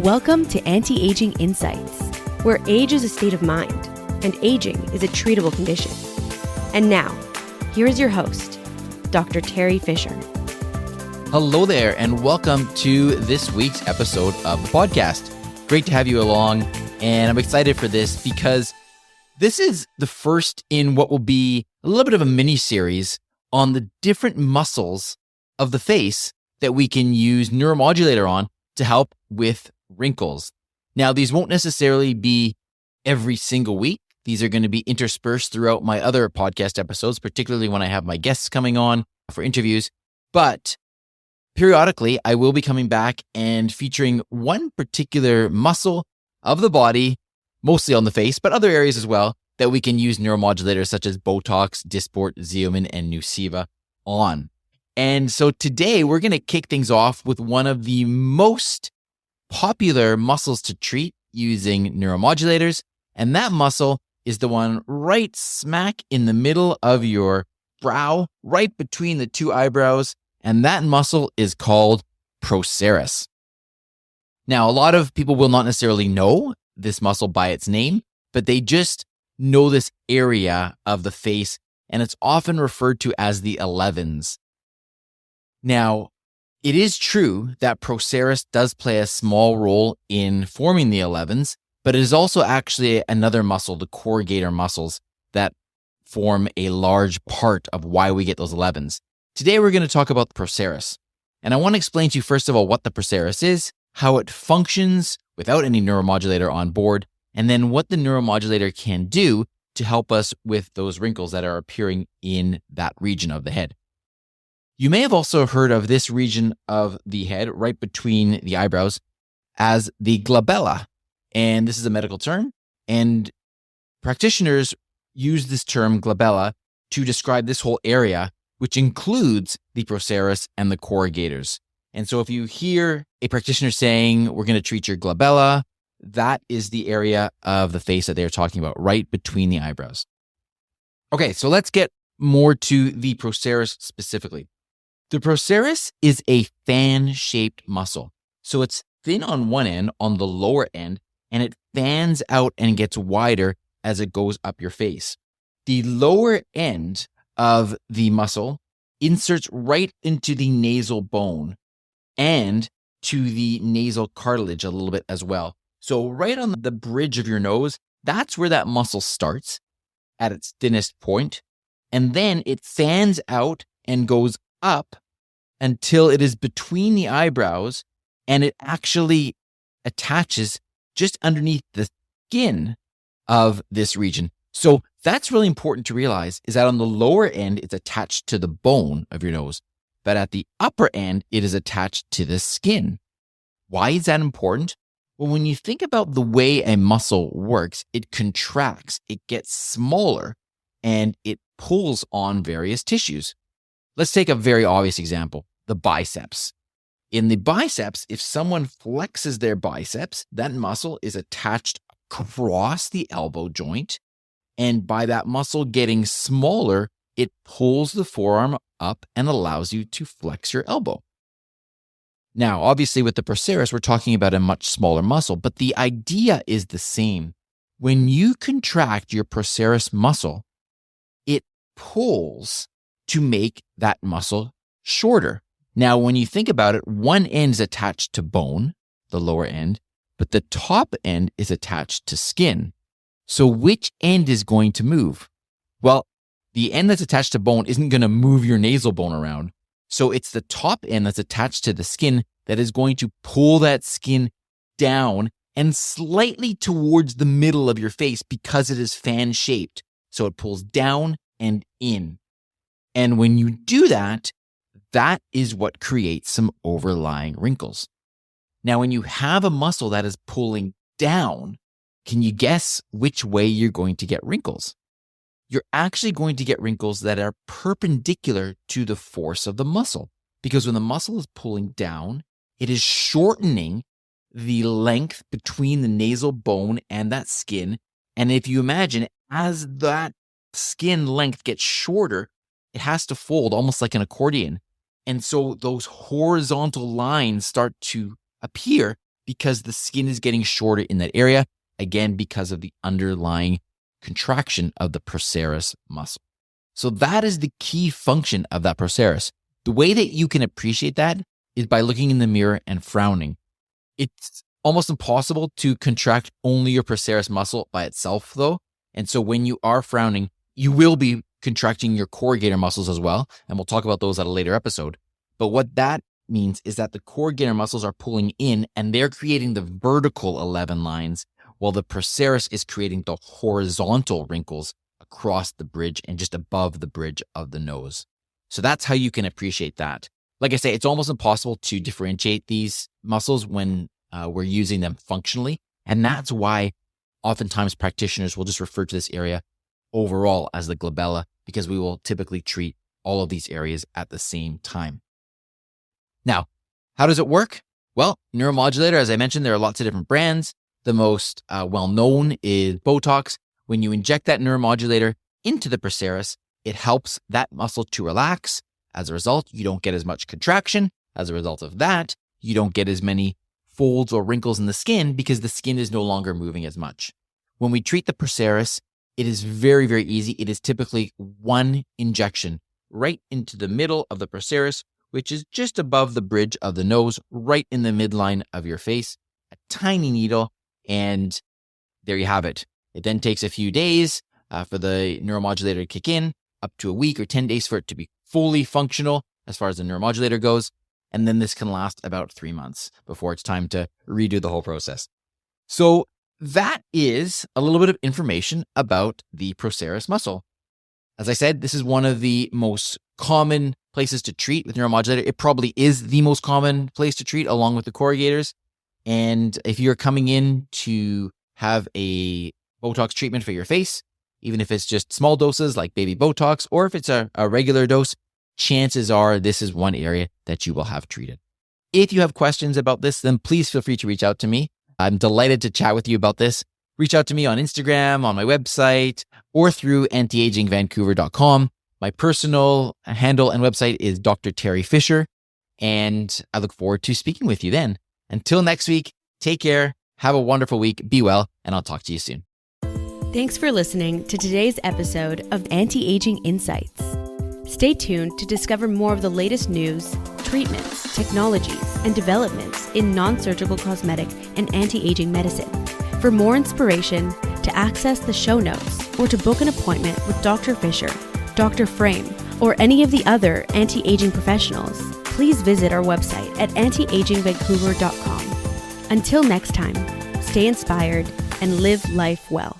Welcome to Anti-Aging Insights, where age is a state of mind and aging is a treatable condition. And now, here is your host, Dr. Teri Fisher. Hello there, and welcome to this week's episode of the podcast. Great to have you along, and I'm excited for this because this is the first in what will be a little bit of a mini-series on the different muscles of the face that we can use neuromodulator on to help with wrinkles. Now, these won't necessarily be every single week. These are going to be interspersed throughout my other podcast episodes, particularly when I have my guests coming on for interviews. But periodically, I will be coming back and featuring one particular muscle of the body, mostly on the face, but other areas as well, that we can use neuromodulators such as Botox, Dysport, Xeomin, and Nuceiva on. And so today, we're going to kick things off with one of the most popular muscles to treat using neuromodulators, and that muscle is the one right smack in the middle of your brow, right between the two eyebrows, and that muscle is called Procerus. Now, a lot of people will not necessarily know this muscle by its name, but they just know this area of the face, and it's often referred to as the 11s. Now, it is true that Procerus does play a small role in forming the 11s, but it is also actually another muscle, the corrugator muscles, that form a large part of why we get those 11s. Today, we're going to talk about the Procerus. And I want to explain to you, first of all, what the Procerus is, how it functions without any neuromodulator on board, and then what the neuromodulator can do to help us with those wrinkles that are appearing in that region of the head. You may have also heard of this region of the head right between the eyebrows as the glabella. And this is a medical term. And practitioners use this term glabella to describe this whole area, which includes the Procerus and the corrugators. And so if you hear a practitioner saying, we're going to treat your glabella, that is the area of the face that they're talking about, right between the eyebrows. Okay, so let's get more to the Procerus specifically. The Procerus is a fan-shaped muscle. So it's thin on one end, on the lower end, and it fans out and gets wider as it goes up your face. The lower end of the muscle inserts right into the nasal bone and to the nasal cartilage a little bit as well. So right on the bridge of your nose, that's where that muscle starts at its thinnest point. And then it fans out and goes up until it is between the eyebrows, and it actually attaches just underneath the skin of this region. So that's really important to realize, is that on the lower end, it's attached to the bone of your nose, but at the upper end, it is attached to the skin. Why is that important? Well, when you think about the way a muscle works, it contracts, it gets smaller, and it pulls on various tissues. Let's take a very obvious example, the biceps. In the biceps, if someone flexes their biceps, that muscle is attached across the elbow joint. And by that muscle getting smaller, it pulls the forearm up and allows you to flex your elbow. Now, obviously with the Procerus, we're talking about a much smaller muscle, but the idea is the same. When you contract your Procerus muscle, it pulls to make that muscle shorter. Now, when you think about it, one end is attached to bone, the lower end, but the top end is attached to skin. So which end is going to move? Well, the end that's attached to bone isn't going to move your nasal bone around. So it's the top end that's attached to the skin that is going to pull that skin down and slightly towards the middle of your face because it is fan-shaped. So it pulls down and in. And when you do that, that is what creates some overlying wrinkles. Now, when you have a muscle that is pulling down, can you guess which way you're going to get wrinkles? You're actually going to get wrinkles that are perpendicular to the force of the muscle. Because when the muscle is pulling down, it is shortening the length between the nasal bone and that skin. And if you imagine, as that skin length gets shorter, it has to fold almost like an accordion. And so those horizontal lines start to appear because the skin is getting shorter in that area, again, because of the underlying contraction of the Procerus muscle. So that is the key function of that Procerus. The way that you can appreciate that is by looking in the mirror and frowning. It's almost impossible to contract only your Procerus muscle by itself, though. And so when you are frowning, you will be contracting your corrugator muscles as well. And we'll talk about those at a later episode. But what that means is that the corrugator muscles are pulling in and they're creating the vertical 11 lines, while the Procerus is creating the horizontal wrinkles across the bridge and just above the bridge of the nose. So that's how you can appreciate that. Like I say, it's almost impossible to differentiate these muscles when we're using them functionally. And that's why oftentimes practitioners will just refer to this area overall as the glabella, because we will typically treat all of these areas at the same time. Now, how does it work? Well, neuromodulator, as I mentioned, there are lots of different brands. The most well-known is Botox. When you inject that neuromodulator into the Procerus, it helps that muscle to relax. As a result, you don't get as much contraction. As a result of that, you don't get as many folds or wrinkles in the skin because the skin is no longer moving as much. When we treat the Procerus, it is very, very easy. It is typically one injection right into the middle of the Procerus, which is just above the bridge of the nose, right in the midline of your face, a tiny needle, and there you have it. It then takes a few days for the neuromodulator to kick in, up to a week or 10 days for it to be fully functional as far as the neuromodulator goes. And then this can last about 3 months before it's time to redo the whole process. So that is a little bit of information about the Procerus muscle. As I said, this is one of the most common places to treat with neuromodulator. It probably is the most common place to treat along with the corrugators. And if you're coming in to have a Botox treatment for your face, even if it's just small doses like baby Botox, or if it's a regular dose, chances are this is one area that you will have treated. If you have questions about this, then please feel free to reach out to me. I'm delighted to chat with you about this. Reach out to me on Instagram, on my website, or through antiagingvancouver.com. My personal handle and website is Dr. Teri Fisher, and I look forward to speaking with you then. Until next week, take care, have a wonderful week, be well, and I'll talk to you soon. Thanks for listening to today's episode of Anti-Aging Insights. Stay tuned to discover more of the latest news, treatments, technologies, and developments in non-surgical cosmetic and anti-aging medicine. For more inspiration, to access the show notes, or to book an appointment with Dr. Fisher, Dr. Frame, or any of the other anti-aging professionals, please visit our website at antiagingvancouver.com. Until next time, stay inspired and live life well.